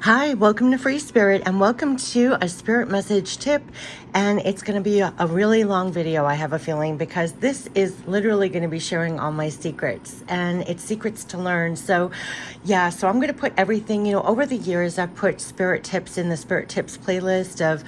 Hi, welcome to Free Spirit and welcome to a spirit message tip. And it's going to be a really long video, I have a feeling, because this is literally going to be sharing all my secrets and it's secrets to learn. So yeah, so I'm going to put everything, over the years, I've put spirit tips in the spirit tips playlist of,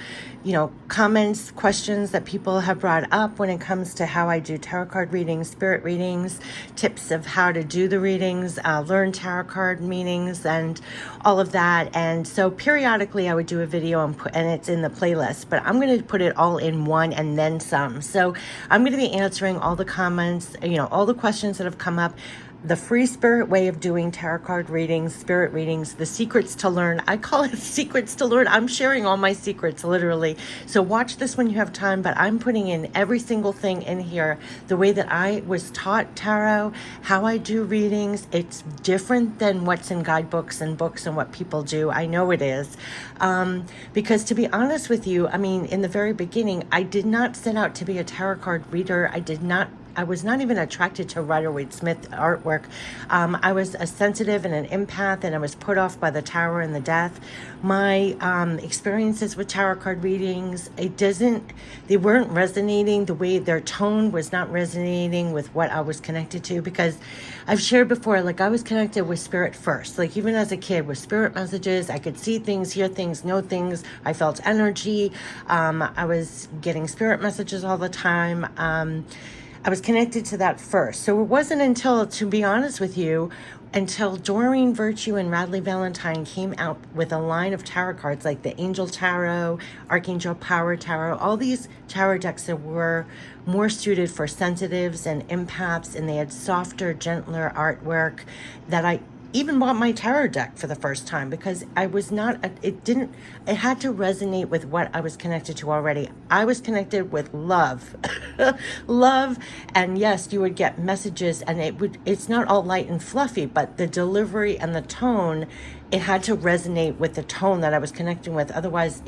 comments, questions that people have brought up when it comes to how I do tarot card readings, spirit readings, tips of how to do the readings, learn tarot card meanings and all of that. And so periodically I would do a video and it's in the playlist, but I'm going to put it all in one and then some. So I'm going to be answering all the comments, all the questions that have come up. The free spirit way of doing tarot card readings, spirit readings, the secrets to learn. I call it secrets to learn. I'm sharing all my secrets, literally. So watch this when you have time, but I'm putting in every single thing in here. The way that I was taught tarot, how I do readings, it's different than what's in guidebooks and books and what people do. I know it is. Because to be honest with you, in the very beginning, I did not set out to be a tarot card reader. I was not even attracted to Rider-Waite-Smith artwork. I was a sensitive and an empath, and I was put off by the Tower and the Death. My experiences with tarot card readings, they weren't resonating. The way their tone was not resonating with what I was connected to, because I've shared before, I was connected with spirit first. Even as a kid, with spirit messages, I could see things, hear things, know things. I felt energy. I was getting spirit messages all the time. I was connected to that first. So it wasn't until, to be honest with you, until Doreen Virtue and Radley Valentine came out with a line of tarot cards like the Angel Tarot, Archangel Power Tarot, all these tarot decks that were more suited for sensitives and empaths, and they had softer, gentler artwork, that I even bought my tarot deck for the first time, because it had to resonate with what I was connected to already. I was connected with love. Love, and yes, you would get messages, and it's not all light and fluffy, but the delivery and the tone, it had to resonate with the tone that I was connecting with. Otherwise,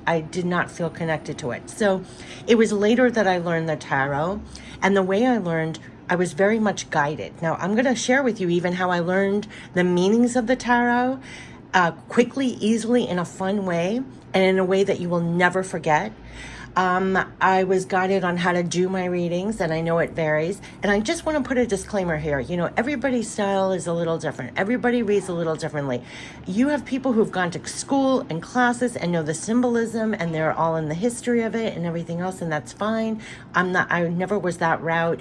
I did not feel connected to it. So it was later that I learned the tarot, and the way I learned, I was very much guided. Now, I'm going to share with you even how I learned the meanings of the tarot quickly, easily, in a fun way, and in a way that you will never forget. I was guided on how to do my readings, and I know it varies. And I just want to put a disclaimer here. Everybody's style is a little different. Everybody reads a little differently. You have people who've gone to school and classes and know the symbolism, and they're all in the history of it and everything else, and that's fine. I never was that route.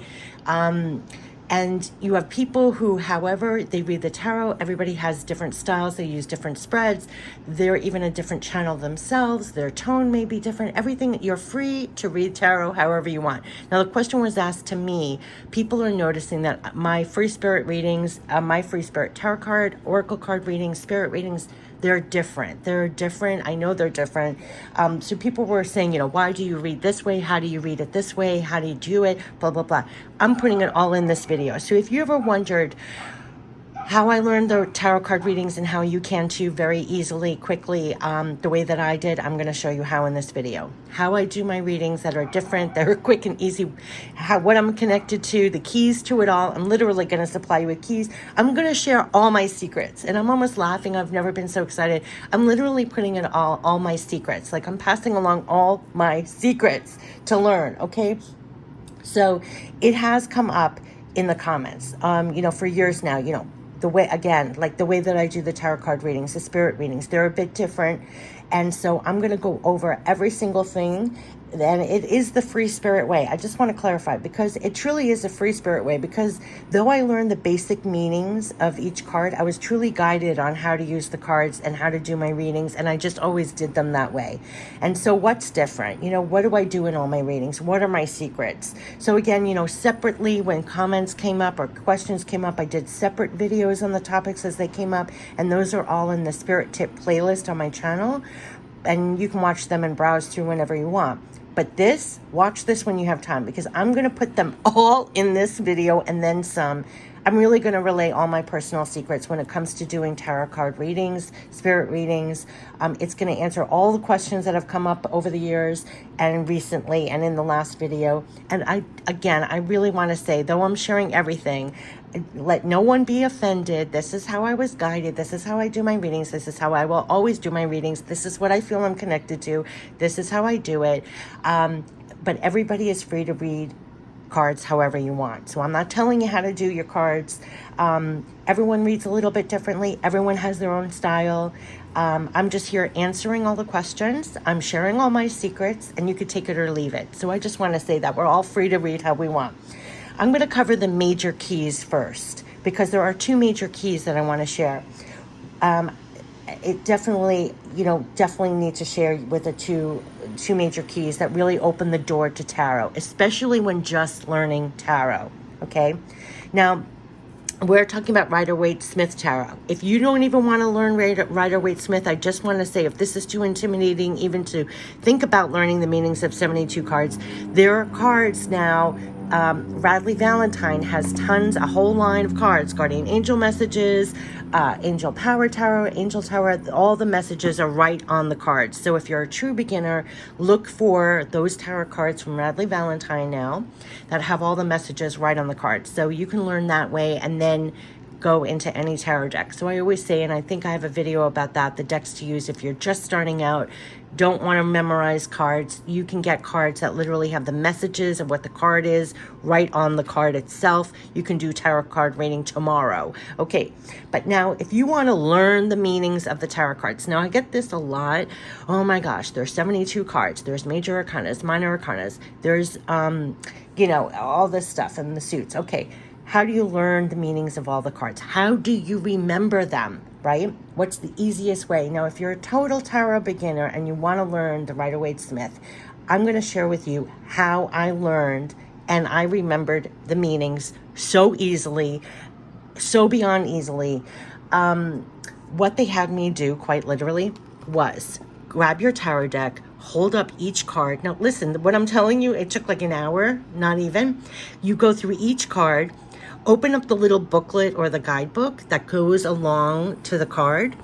And you have people who, however, they read the tarot. Everybody has different styles. They use different spreads. They're even a different channel themselves. Their tone may be different. Everything, you're free to read tarot however you want. Now, the question was asked to me. People are noticing that my free spirit readings, my free spirit tarot card, oracle card readings, spirit readings, they're different. I know they're different. So people were saying, why do you read this way? How do you read it this way? How do you do it? Blah, blah, blah. I'm putting it all in this video. So if you ever wondered how I learned the tarot card readings and how you can too, very easily, quickly, the way that I did, I'm going to show you how in this video. How I do my readings that are different, that are quick and easy, what I'm connected to, the keys to it all. I'm literally going to supply you with keys. I'm going to share all my secrets, and I'm almost laughing. I've never been so excited. I'm literally putting in all my secrets. I'm passing along all my secrets to learn, okay? So it has come up in the comments, for years now, the way that I do the tarot card readings, the spirit readings, they're a bit different. And so I'm going to go over every single thing. And it is the free spirit way. I just want to clarify, because it truly is a free spirit way, because though I learned the basic meanings of each card, I was truly guided on how to use the cards and how to do my readings, and I just always did them that way. And so what's different? What do I do in all my readings? What are my secrets? So again, separately, when comments came up or questions came up, I did separate videos on the topics as they came up, and those are all in the Spirit Tip playlist on my channel, and you can watch them and browse through whenever you want. But watch this when you have time, because I'm going to put them all in this video and then some. I'm really going to relay all my personal secrets when it comes to doing tarot card readings, spirit readings. It's going to answer all the questions that have come up over the years and recently and in the last video. And I really want to say, though I'm sharing everything, let no one be offended. This is how I was guided. This is how I do my readings. This is how I will always do my readings. This is what I feel I'm connected to. This is how I do it. But everybody is free to read cards however you want. So I'm not telling you how to do your cards. Everyone reads a little bit differently. Everyone has their own style. I'm just here answering all the questions. I'm sharing all my secrets, and you could take it or leave it. So I just want to say that we're all free to read how we want. I'm going to cover the major keys first, because there are two major keys that I want to share. It definitely need to share with the two major keys that really open the door to tarot, especially when just learning tarot. Okay, now we're talking about Rider-Waite-Smith tarot. If you don't even want to learn Rider-Waite-Smith, I just want to say, if this is too intimidating even to think about learning the meanings of 72 cards, there are cards now. Radleigh Valentine has a whole line of cards, Guardian Angel messages, Angel Power Tarot, Angel Tower, all the messages are right on the cards. So if you're a true beginner, look for those tarot cards from Radleigh Valentine now that have all the messages right on the cards. So you can learn that way and then go into any tarot deck. So I always say, and I think I have a video about that, the decks to use if you're just starting out, don't want to memorize cards. You can get cards that literally have the messages of what the card is right on the card itself. You can do tarot card reading tomorrow. Okay, but now if you want to learn the meanings of the tarot cards, now I get this a lot. Oh my gosh, there's 72 cards. There's major arcanas, minor arcanas. There's, all this stuff and the suits. Okay, how do you learn the meanings of all the cards? How do you remember them? Right? What's the easiest way? Now, if you're a total tarot beginner and you want to learn the Rider-Waite-Smith, I'm going to share with you how I learned and I remembered the meanings so easily, so beyond easily. What they had me do, quite literally, was grab your tarot deck, hold up each card. Now, listen, what I'm telling you, it took like an hour, not even. You go through each card, open up the little booklet or the guidebook that goes along to the card,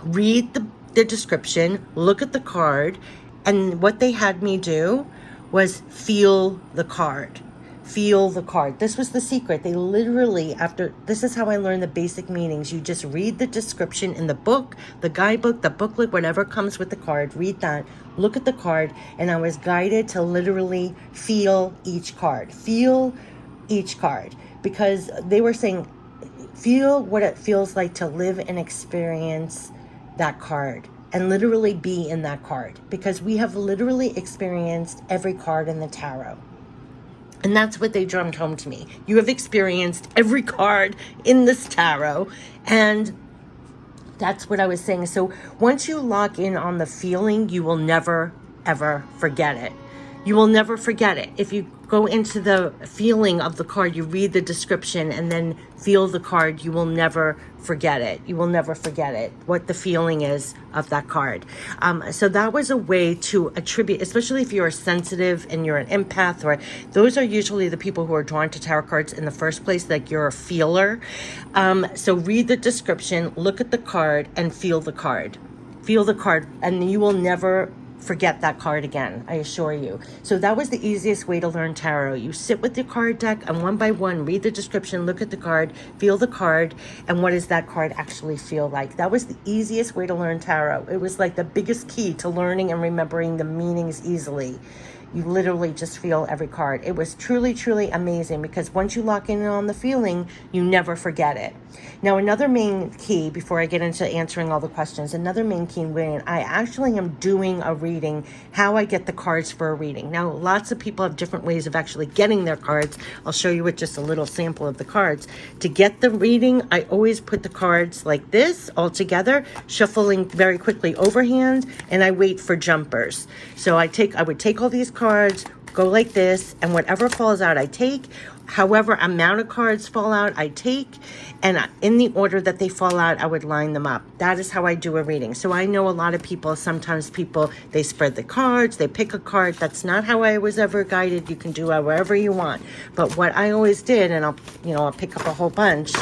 read the description, look at the card, and what they had me do was feel the card. Feel the card. This was the secret. They literally, this is how I learned the basic meanings. You just read the description in the book, the guidebook, the booklet, whatever comes with the card, read that, look at the card, and I was guided to literally feel each card. Feel each card. Because they were saying, feel what it feels like to live and experience that card and literally be in that card. Because we have literally experienced every card in the tarot. And that's what they drummed home to me. You have experienced every card in this tarot. And that's what I was saying. So once you lock in on the feeling, you will never, ever forget it. You will never forget it. If you go into the feeling of the card, you read the description and then feel the card, you will never forget it. You will never forget it, what the feeling is of that card. So that was a way to attribute, especially if you're sensitive and you're an empath, or those are usually the people who are drawn to tarot cards in the first place, like you're a feeler. So read the description, look at the card, and feel the card. Feel the card, and you will never forget that card again, I assure you. So that was the easiest way to learn tarot. You sit with your card deck and one by one, read the description, look at the card, feel the card, and what does that card actually feel like? That was the easiest way to learn tarot. It was like the biggest key to learning and remembering the meanings easily. You literally just feel every card. It was truly, truly amazing, because once you lock in on the feeling, you never forget it. Now, another main key, before I get into answering all the questions, another main key when I actually am doing a reading, how I get the cards for a reading. Now, lots of people have different ways of actually getting their cards. I'll show you with just a little sample of the cards. To get the reading, I always put the cards like this all together, shuffling very quickly overhand, and I wait for jumpers. So I would take all these cards, go like this, and whatever falls out I take, however amount of cards fall out, I take, and in the order that they fall out, I would line them up. That is how I do a reading. So I know a lot of people, sometimes people, they spread the cards, they pick a card. That's not how I was ever guided. You can do however you want. But what I always did, and I'll pick up a whole bunch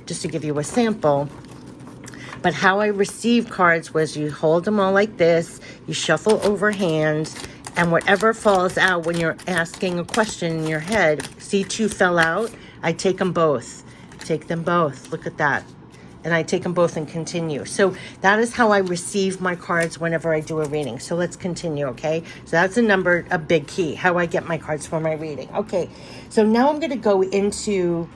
just to give you a sample. But how I receive cards was you hold them all like this, you shuffle over hands, and whatever falls out when you're asking a question in your head, see 2 fell out, I take them both. Take them both. Look at that. And I take them both and continue. So that is how I receive my cards whenever I do a reading. So let's continue, okay? So that's a big key, how I get my cards for my reading. Okay, so now I'm going to go into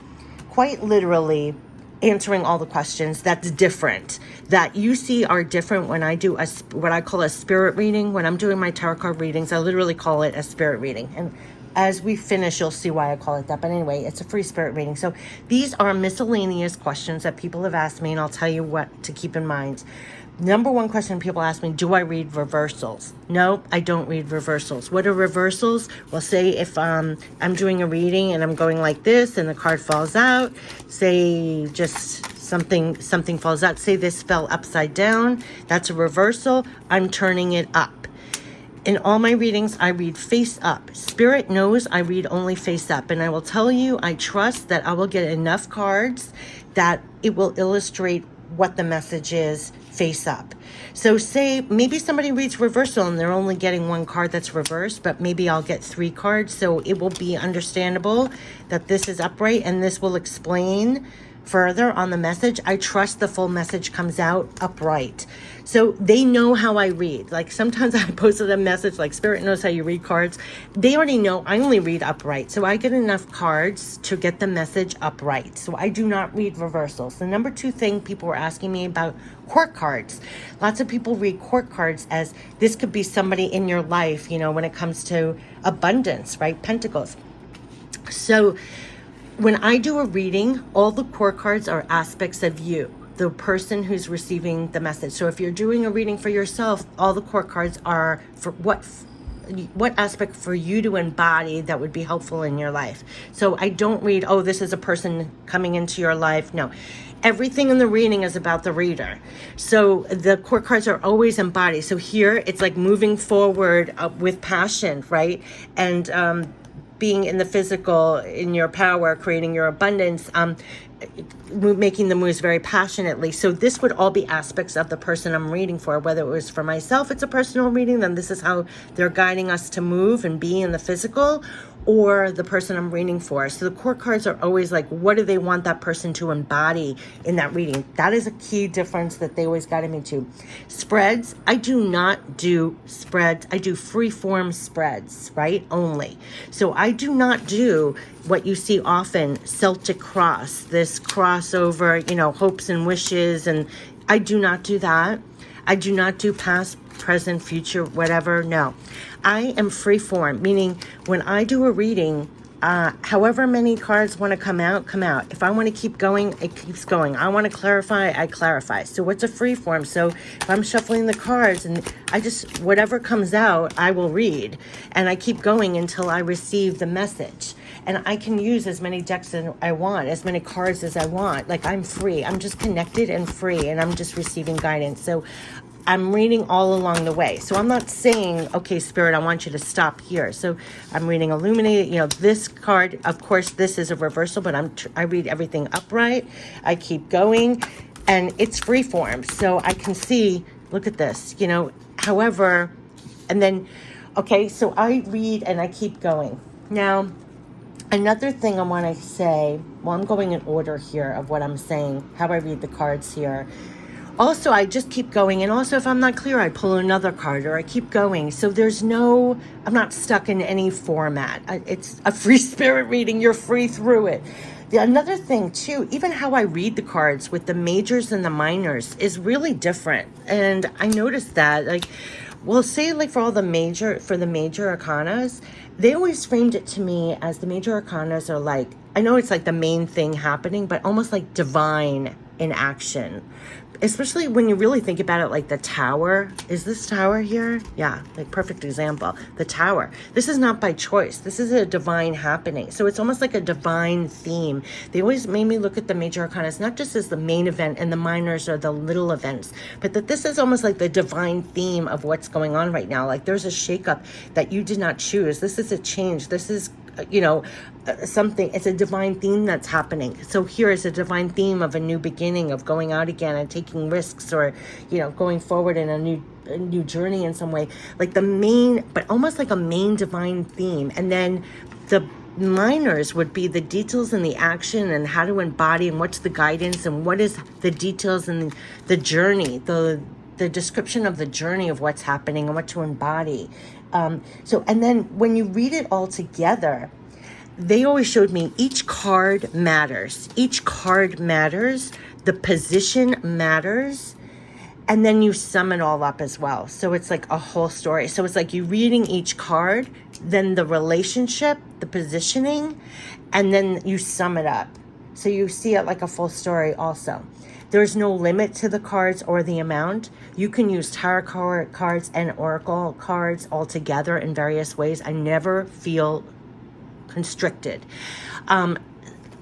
quite literally answering all the questions that's different, that you see are different when I do what I call a spirit reading. When I'm doing my tarot card readings, I literally call it a spirit reading. And as we finish, you'll see why I call it that. But anyway, it's a free spirit reading. So these are miscellaneous questions that people have asked me, and I'll tell you what to keep in mind. Number one question people ask me, do I read reversals? No, I don't read reversals. What are reversals? Well, say if I'm doing a reading and I'm going like this and the card falls out, say just something falls out, say this fell upside down, that's a reversal. I'm turning it up. In all my readings, I read face up. Spirit knows I read only face up. And I will tell you, I trust that I will get enough cards that it will illustrate what the message is face up. So say maybe somebody reads reversal and they're only getting 1 card that's reversed, but maybe I'll get 3 cards. So it will be understandable that this is upright, and this will explain further on the message. I trust the full message comes out upright. So they know how I read. Like sometimes I posted a message like Spirit knows how you read cards. They already know I only read upright. So I get enough cards to get the message upright. So I do not read reversals. The number 2 thing people were asking me about court cards. Lots of people read court cards as this could be somebody in your life, when it comes to abundance, right? Pentacles. So when I do a reading, all the court cards are aspects of you, the person who's receiving the message. So if you're doing a reading for yourself, all the court cards are for what aspect for you to embody that would be helpful in your life. So I don't read, oh, this is a person coming into your life. No, everything in the reading is about the reader. So the court cards are always embodied. So here it's like moving forward with passion, right? And being in the physical, in your power, creating your abundance, making the moves very passionately. So this would all be aspects of the person I'm reading for. Whether it was for myself, it's a personal reading, then this is how they're guiding us to move and be in the physical, or the person I'm reading for. So the court cards are always like, what do they want that person to embody in that reading? That is a key difference that they always guided me to. Spreads, I do not do spreads. I do free form spreads, right? Only. So I do not do what you see often, Celtic cross, this crossover, hopes and wishes. And I do not do that. I do not do past, present, future, whatever. No, I am free form, meaning when I do a reading, however many cards want to come out, come out. If I want to keep going, it keeps going. I want to clarify, I clarify. So what's a free form? So if I'm shuffling the cards and whatever comes out, I will read. And I keep going until I receive the message. And I can use as many decks as I want, as many cards as I want. Like I'm free. I'm just connected and free, and I'm just receiving guidance. So I'm reading all along the way. So I'm not saying, okay, Spirit, I want you to stop here. So I'm reading Illuminated. This card, of course, this is a reversal, but I read everything upright. I keep going, and it's free form. So I can see, look at this, however, and then, okay, so I read and I keep going. Now, another thing I want to say, I'm going in order here of what I'm saying, how I read the cards here. Also, I just keep going. And also, if I'm not clear, I pull another card or I keep going. So I'm not stuck in any format. It's a free spirit reading. You're free through it. Another thing, too, even how I read the cards with the majors and the minors is really different. And I noticed that, say for the major arcanas, they always framed it to me as the major arcanas are I know it's like the main thing happening, but almost like divine in action. Especially when you really think about it, like the tower. Is this tower here? Yeah, like perfect example. The tower. This is not by choice. This is a divine happening. So it's almost like a divine theme. They always made me look at the major arcana not just as the main event and the minors or the little events, but that this is almost like the divine theme of what's going on right now. Like there's a shakeup that you did not choose. This is a change. This is something. It's a divine theme that's happening. So here is a divine theme of a new beginning, of going out again and taking risks, or going forward in a new journey in some way, like the main, but almost like a main divine theme. And then the minors would be the details and the action and how to embody, and what's the guidance, and what is the details and the journey, the description of the journey of what's happening and what to embody. And then when you read it all together, they always showed me each card matters. Each card matters. The position matters. And then you sum it all up as well. So it's like a whole story. So it's like you reading each card, then the relationship, the positioning, and then you sum it up. So you see it like a full story also. There's no limit to the cards or the amount. You can use tarot cards and oracle cards all together in various ways. I never feel constricted.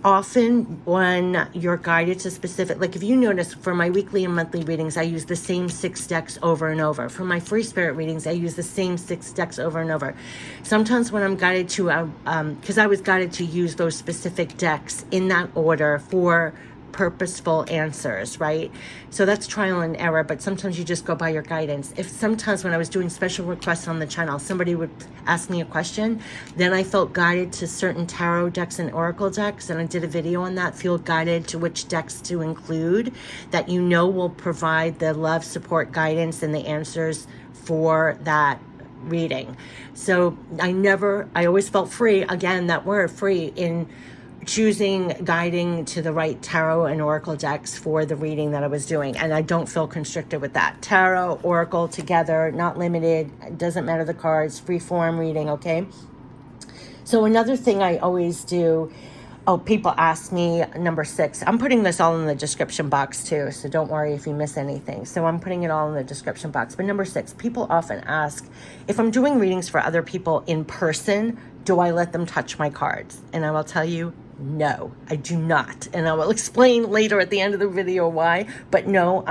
Often when you're guided to specific, like if you notice for my weekly and monthly readings, I use the same 6 decks over and over. For my free spirit readings, I use the same 6 decks over and over. Sometimes when I'm guided to, because I was guided to use those specific decks in that order for purposeful answers, right? So that's trial and error, but sometimes you just go by your guidance. If sometimes when I was doing special requests on the channel, somebody would ask me a question, then I felt guided to certain tarot decks and oracle decks, and I did a video on that, feel guided to which decks to include that will provide the love, support, guidance, and the answers for that reading. So I always felt free, again, that word free, in choosing guiding to the right tarot and oracle decks for the reading that I was doing. And I don't feel constricted with that. Tarot, oracle together, not limited. It doesn't matter the cards, free form reading, okay? So another thing I always do, people ask me, number 6, I'm putting this all in the description box too, so don't worry if you miss anything. So I'm putting it all in the description box. But number 6, people often ask, if I'm doing readings for other people in person, do I let them touch my cards? And I will tell you, no, I do not. And I will explain later at the end of the video why. But no,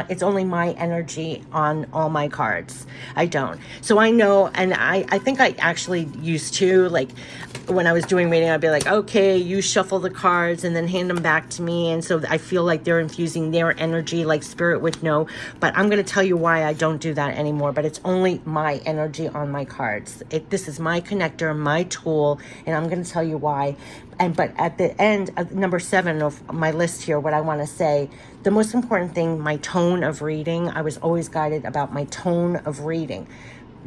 it's only my energy on all my cards. I don't. So I know, and I think I actually used to, like when I was doing reading, I'd be like, okay, you shuffle the cards and then hand them back to me. And so I feel like they're infusing their energy, like spirit would know. But I'm going to tell you why I don't do that anymore. But it's only my energy on my cards. This is my connector, my tool, and I'm going to tell you why. But at the end of number 7 of my list here, what I want to say, the most important thing, my tone of reading. I was always guided about my tone of reading,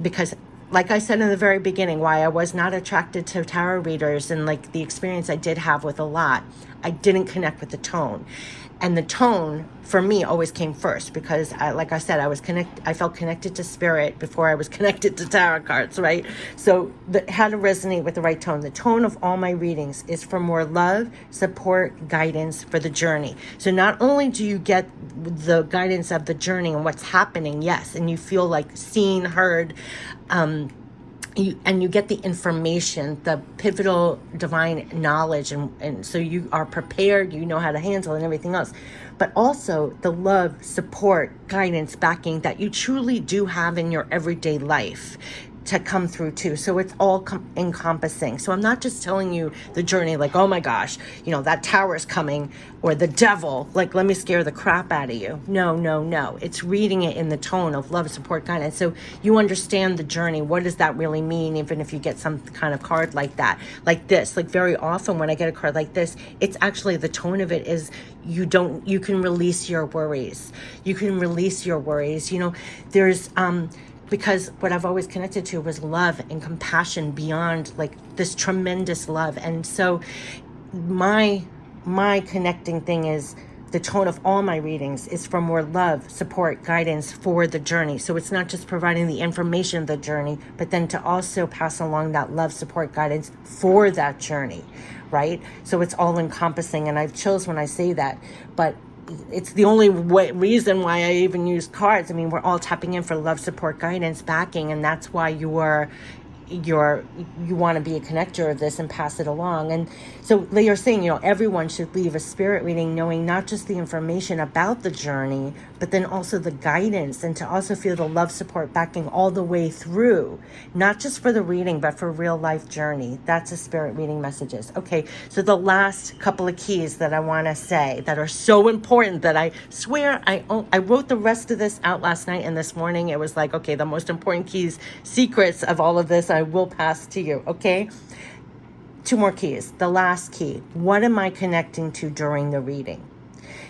because like I said in the very beginning, why I was not attracted to tarot readers and like the experience I did have with a lot, I didn't connect with the tone. And the tone for me always came first, because like I said, I felt connected to spirit before I was connected to tarot cards, right? So how to resonate with the right tone. The tone of all my readings is for more love, support, guidance for the journey. So not only do you get the guidance of the journey and what's happening, yes, and you feel like seen, heard, you get the information, the pivotal divine knowledge, and so you are prepared, you know how to handle and everything else. But also the love, support, guidance, backing that you truly do have in your everyday life to come through too. So it's all encompassing. So I'm not just telling you the journey like, oh my gosh, that tower's coming, or the devil, like, let me scare the crap out of you. No. It's reading it in the tone of love, support, guidance. So you understand the journey. What does that really mean? Even if you get some kind of card like that, like this, like very often when I get a card like this, it's actually the tone of it is you can release your worries. You can release your worries. There's, because what I've always connected to was love and compassion beyond like this tremendous love. And so my connecting thing is the tone of all my readings is for more love, support, guidance for the journey. So it's not just providing the information of the journey, but then to also pass along that love, support, guidance for that journey, right? So it's all encompassing, and I've chills when I say that. But it's the only reason why I even use cards. I mean, we're all tapping in for love, support, guidance, backing, and that's why you want to be a connector of this and pass it along. And so you're saying, everyone should leave a spirit reading knowing not just the information about the journey, but then also the guidance, and to also feel the love, support, backing all the way through, not just for the reading, but for real life journey. That's a spirit reading messages. Okay, so the last couple of keys that I want to say that are so important that I swear I wrote the rest of this out last night, and this morning it was like, okay, the most important keys, secrets of all of this I will pass to you. Okay, 2 more keys. The last key, what am I connecting to during the reading?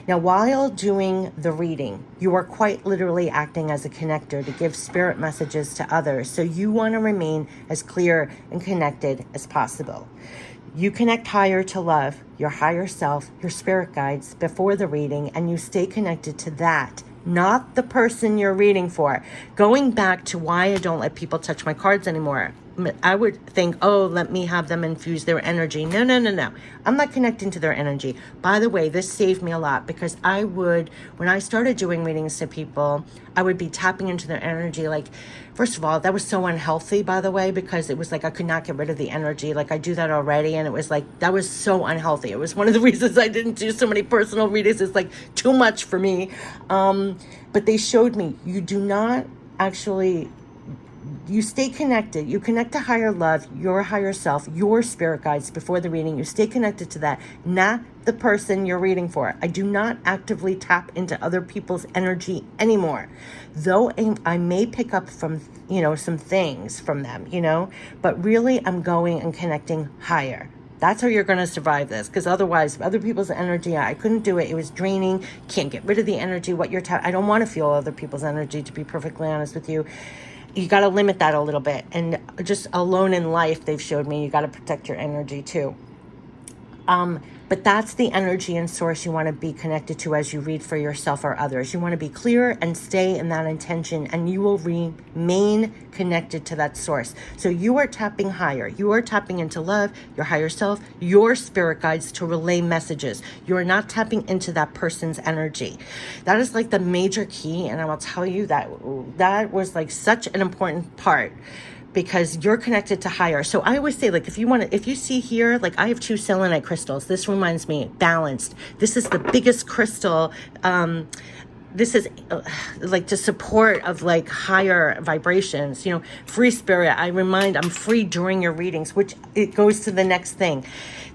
Now, while doing the reading, you are quite literally acting as a connector to give spirit messages to others. So you want to remain as clear and connected as possible. You connect higher to love, your higher self, your spirit guides before the reading, and you stay connected to that, not the person you're reading for. Going back to why I don't let people touch my cards anymore. I would think, oh, let me have them infuse their energy. No. I'm not connecting to their energy. By the way, this saved me a lot, because when I started doing readings to people, I would be tapping into their energy. Like, first of all, that was so unhealthy, by the way, because it was like I could not get rid of the energy. Like, I do that already, and it was like, that was so unhealthy. It was one of the reasons I didn't do so many personal readings. It's like too much for me. But they showed me, you do not actually... You stay connected. You connect to higher love, your higher self, your spirit guides before the reading. You stay connected to that, not the person you're reading for. I do not actively tap into other people's energy anymore. Though I may pick up from, some things from them, but really I'm going and connecting higher. That's how you're going to survive this, because otherwise, other people's energy, I couldn't do it. It was draining. Can't get rid of the energy. I don't want to feel other people's energy, to be perfectly honest with you. You got to limit that a little bit. And just alone in life, they've showed me you got to protect your energy too. But that's the energy and source you want to be connected to as you read for yourself or others. You want to be clear and stay in that intention, and you will remain connected to that source. So you are tapping higher. You are tapping into love, your higher self, your spirit guides to relay messages. You are not tapping into that person's energy. That is like the major key, and I will tell you that was like such an important part, because you're connected to higher. So I always say, like, if you see here, like, I have 2 selenite crystals. This reminds me, balanced. This is the biggest crystal. This is like to support of like higher vibrations, free spirit. I'm free during your readings, which it goes to the next thing.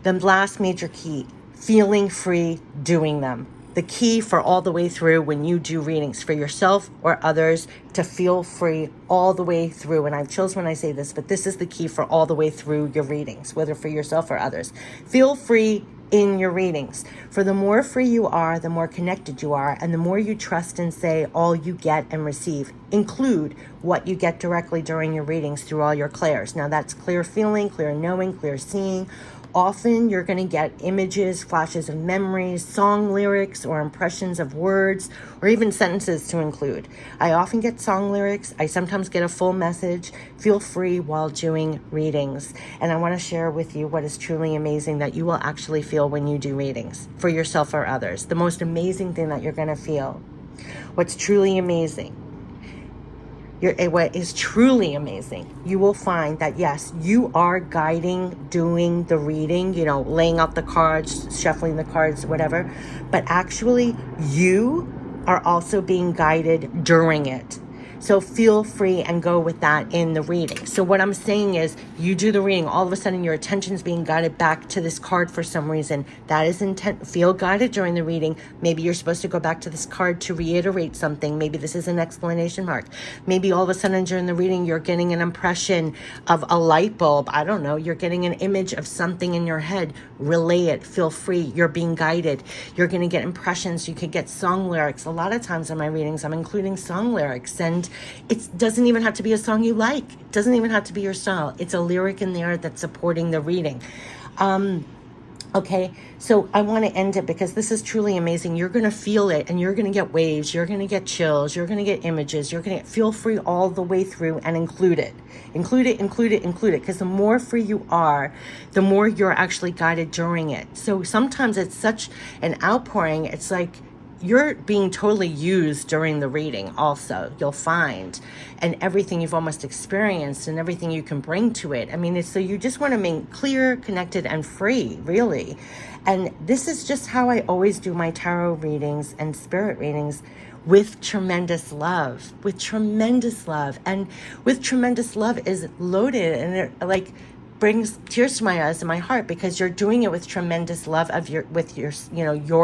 The last major key, feeling free doing them. The key for all the way through when you do readings for yourself or others, to feel free all the way through. And I've chosen when I say this, but this is the key for all the way through your readings, whether for yourself or others. Feel free in your readings. For the more free you are, the more connected you are, and the more you trust and say all you get and receive. Include what you get directly during your readings through all your clairs. Now that's clear feeling, clear knowing, clear seeing. Often you're going to get images, flashes of memories, song lyrics, or impressions of words, or even sentences to include. I often get song lyrics. I sometimes get a full message. Feel free while doing readings. And I want to share with you what is truly amazing that you will actually feel when you do readings for yourself or others. The most amazing thing that you're going to feel. What's truly amazing. What is truly amazing, you will find that, yes, you are guiding, doing the reading, laying out the cards, shuffling the cards, whatever, but actually you are also being guided during it. So feel free and go with that in the reading. So what I'm saying is, you do the reading, all of a sudden your attention's being guided back to this card for some reason. That is intent. Feel guided during the reading. Maybe you're supposed to go back to this card to reiterate something. Maybe this is an exclamation mark. Maybe all of a sudden during the reading you're getting an impression of a light bulb. I don't know. You're getting an image of something in your head. Relay it. Feel free. You're being guided. You're going to get impressions. You could get song lyrics. A lot of times in my readings I'm including song lyrics, and it doesn't even have to be a song you like. It doesn't even have to be your style. It's a lyric in there that's supporting the reading. Okay, so I want to end it because this is truly amazing. You're going to feel it, and you're going to get waves. You're going to get chills. You're going to get images. You're going to feel free all the way through, and include it. Include it, because the more free you are, the more you're actually guided during it. So sometimes it's such an outpouring. It's like you're being totally used during the reading also, you'll find, and everything you've almost experienced and everything you can bring to it. I mean, it's so you just want to remain clear, connected, and free, really. And this is just how I always do my tarot readings and spirit readings, with tremendous love, and with tremendous love is loaded, and it like brings tears to my eyes and my heart, because you're doing it with tremendous love of your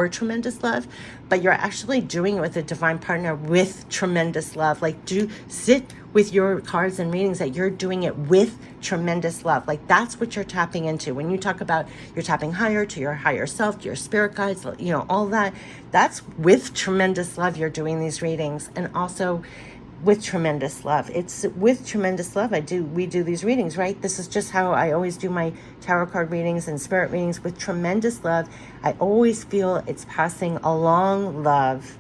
tremendous love, but you're actually doing it with a divine partner with tremendous love. Like, do sit with your cards and readings that you're doing it with tremendous love. Like, that's what you're tapping into when you talk about you're tapping higher, to your higher self, to your spirit guides, all that. That's with tremendous love you're doing these readings. And also with tremendous love. It's with tremendous love we do these readings, right? This is just how I always do my tarot card readings and spirit readings, with tremendous love. I always feel it's passing along love.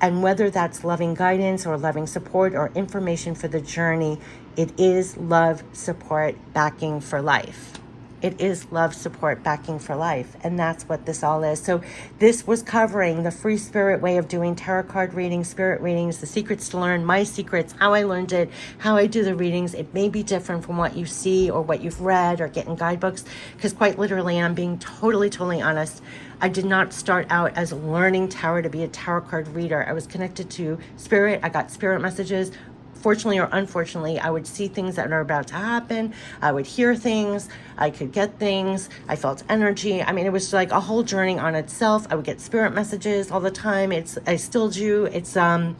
And whether that's loving guidance or loving support or information for the journey, it is love, support, backing for life. It is love, support, backing for life. And that's what this all is. So this was covering the free spirit way of doing tarot card readings, spirit readings, the secrets to learn, my secrets, how I learned it, how I do the readings. It may be different from what you see or what you've read or get in guidebooks, because quite literally, and I'm being totally honest, I did not start out as learning tarot to be a tarot card reader. I was connected to spirit. I got spirit messages. Fortunately or unfortunately, I would see things that are about to happen. I would hear things. I could get things. I felt energy. I mean, it was like a whole journey on itself. I would get spirit messages all the time. I still do. It's, so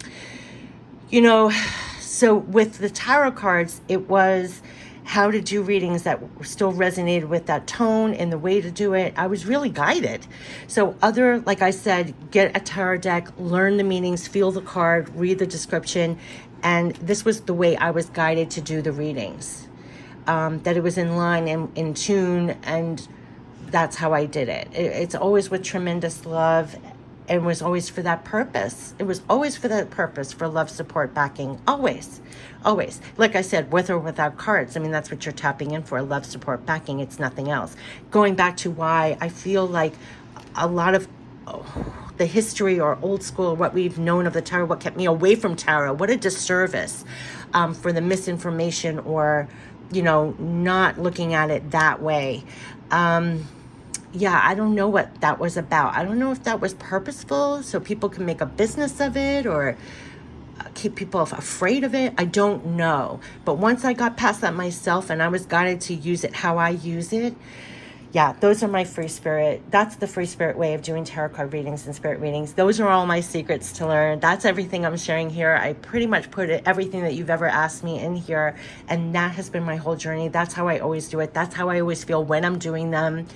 with the tarot cards, it was how to do readings that still resonated with that tone and the way to do it. I was really guided. So like I said, get a tarot deck, learn the meanings, feel the card, read the description. And this was the way I was guided to do the readings, that it was in line and in tune, and that's how I did it. It's always with tremendous love, and was always for that purpose. It was always for that purpose, for love, support, backing, always. Like I said, with or without cards. I mean, that's what you're tapping in for, love, support, backing. It's nothing else. Going back to why I feel like a lot of the history or old school, what we've known of the tarot, what kept me away from tarot, what a disservice for the misinformation or, not looking at it that way. I don't know what that was about. I don't know if that was purposeful so people can make a business of it or keep people afraid of it. I don't know. But once I got past that myself and I was guided to use it how I use it, those are my free spirit. That's the free spirit way of doing tarot card readings and spirit readings. Those are all my secrets to learn. That's everything I'm sharing here. I pretty much put everything that you've ever asked me in here, and that has been my whole journey. That's how I always do it. That's how I always feel when I'm doing them.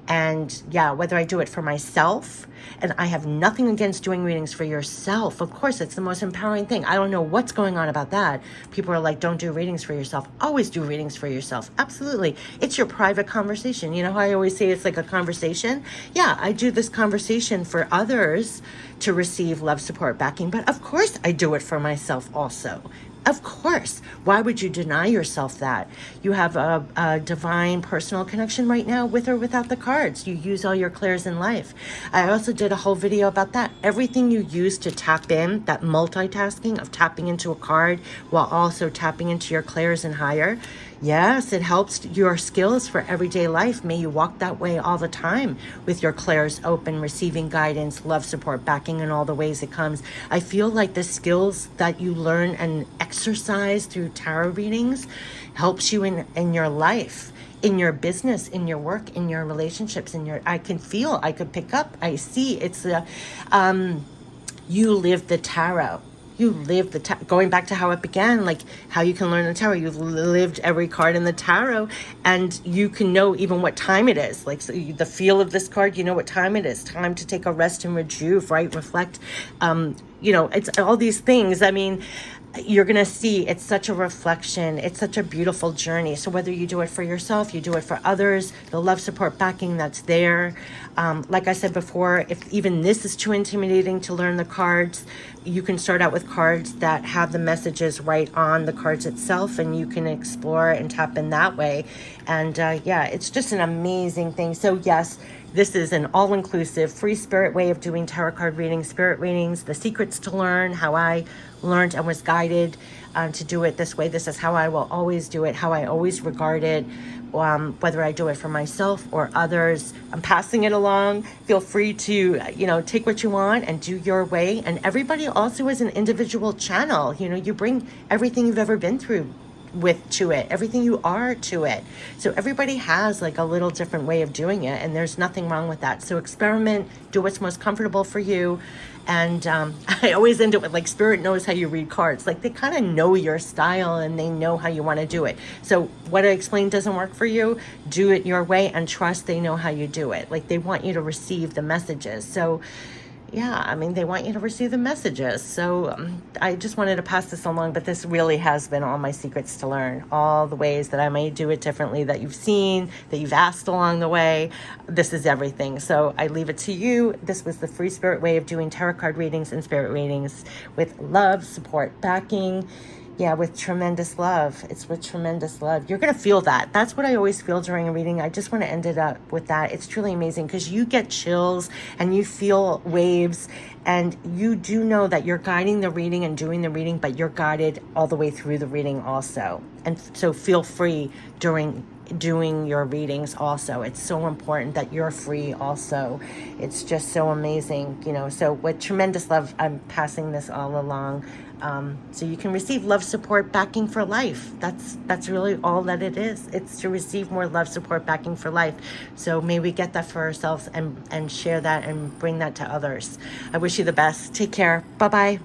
And whether I do it for myself, and I have nothing against doing readings for yourself. Of course, it's the most empowering thing. I don't know what's going on about that. People are like, don't do readings for yourself. Always do readings for yourself. Absolutely. It's your private conversation. You know how I always say it's like a conversation? Yeah, I do this conversation for others to receive love, support, backing. But of course, I do it for myself also. Of course. Why would you deny yourself that? You have a divine personal connection right now with or without the cards. You use all your clairs in life. I also did a whole video about that. Everything you use to tap in, that multitasking of tapping into a card while also tapping into your clairs and higher. Yes, it helps your skills for everyday life. May you walk that way all the time with your clairs open, receiving guidance, love, support, backing in all the ways it comes. I feel like the skills that you learn and exercise through tarot readings helps you in your life, in your business, in your work, in your relationships, I could pick up, I see. It's you live the tarot. You live the tarot. Going back to how it began, like how you can learn the tarot. You've lived every card in the tarot, and you can know even what time it is. Like the feel of this card, you know what time it is. Time to take a rest and rejuve, right? Reflect. It's all these things. I mean, you're going to see it's such a reflection. It's such a beautiful journey. So whether you do it for yourself, you do it for others, the love, support, backing that's there. Like I said before, if even this is too intimidating to learn the cards, you can start out with cards that have the messages right on the cards itself, and you can explore and tap in that way. And it's just an amazing thing. So yes, This is an all-inclusive free spirit way of doing tarot card readings, spirit readings, the secrets to learn, how I learned and was guided to do it this way. This is how I will always do it, how I always regard it, whether I do it for myself or others. I'm passing it along. Feel free to, take what you want and do your way. And everybody also is an individual channel. You bring everything you've ever been through to it, everything you are to it. So everybody has like a little different way of doing it, and there's nothing wrong with that. So experiment, do what's most comfortable for you. And I always end it with like, spirit knows how you read cards. Like, they kind of know your style and they know how you want to do it. So what I explained doesn't work for you, do it your way and trust they know how you do it. Like, they want you to receive the messages. So yeah, I mean, they want you to receive the messages. So I just wanted to pass this along, but this really has been all my secrets to learn, all the ways that I may do it differently, that you've seen, that you've asked along the way. This is everything. So I leave it to you. This was the free spirit way of doing tarot card readings and spirit readings with love, support, backing. Yeah, with tremendous love. It's with tremendous love. You're going to feel that. That's what I always feel during a reading. I just want to end it up with that. It's truly amazing because you get chills and you feel waves, and you do know that you're guiding the reading and doing the reading, but you're guided all the way through the reading also. And so feel free during doing your readings also. It's so important that you're free also. It's just so amazing, so with tremendous love, I'm passing this all along. So you can receive love, support, backing for life. That's really all that it is. It's to receive more love, support, backing for life. So may we get that for ourselves and share that and bring that to others. I wish you the best. Take care. Bye-bye.